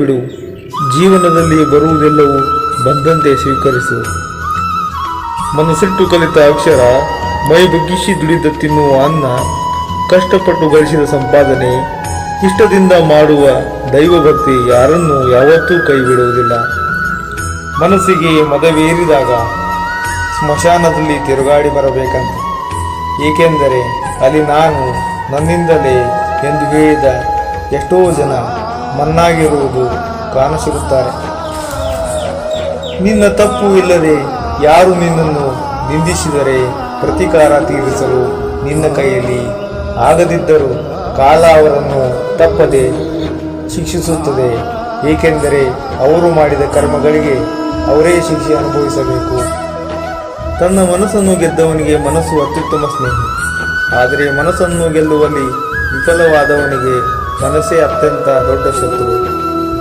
ಬಿಡು. ಜೀವನದಲ್ಲಿ ಬರುವುದೆಲ್ಲವೂ ಬಂದಂತೆ ಸ್ವೀಕರಿಸು. ಮನಸ್ಸಿಟ್ಟು ಕಲಿತ ಅಕ್ಷರ, ಮೈ ಬಗ್ಗಿಸಿ ದುಡಿದ ತಿನ್ನುವ ಅನ್ನ, ಕಷ್ಟಪಟ್ಟು ಗಳಿಸಿದ ಸಂಪಾದನೆ, ಇಷ್ಟದಿಂದ ಮಾಡುವ ದೈವಭಕ್ತಿ ಯಾರನ್ನೂ ಯಾವತ್ತೂ ಕೈ ಬಿಡುವುದಿಲ್ಲ. ಮನಸ್ಸಿಗೆ ಮದವೇರಿದಾಗ ಸ್ಮಶಾನದಲ್ಲಿ ತಿರುಗಾಡಿ ಬರಬೇಕಂತೆ. ಏಕೆಂದರೆ ಅಲ್ಲಿ ನಾನು ನನ್ನಿಂದಲೇ ಎಂದು ಹೇಳಿದ ಎಷ್ಟೋ ಜನ ಮಣ್ಣಾಗಿರುವುದು ಕಾಣಸಿಗುತ್ತಾರೆ. ನಿನ್ನ ತಪ್ಪು ಇಲ್ಲದೆ ಯಾರು ನಿನ್ನನ್ನು ನಿಂದಿಸಿದರೆ ಪ್ರತೀಕಾರ ತೀರಿಸಲು ನಿನ್ನ ಕೈಯಲ್ಲಿ ಆಗದಿದ್ದರೂ ಕಾಲ ಅವರನ್ನು ತಪ್ಪದೆ ಶಿಕ್ಷಿಸುತ್ತದೆ. ಏಕೆಂದರೆ ಅವರು ಮಾಡಿದ ಕರ್ಮಗಳಿಗೆ ಅವರೇ ಶಿಕ್ಷೆ ಅನುಭವಿಸಬೇಕು. ತನ್ನ ಮನಸ್ಸನ್ನು ಗೆದ್ದವನಿಗೆ ಮನಸ್ಸು ಅತ್ಯುತ್ತಮ ಸ್ನೇಹಿ, ಆದರೆ ಮನಸ್ಸನ್ನು ಗೆಲ್ಲುವಲ್ಲಿ ವಿಫಲವಾದವನಿಗೆ ಮನಸ್ಸೇ ಅತ್ಯಂತ ದೊಡ್ಡ ಶತ್ರು.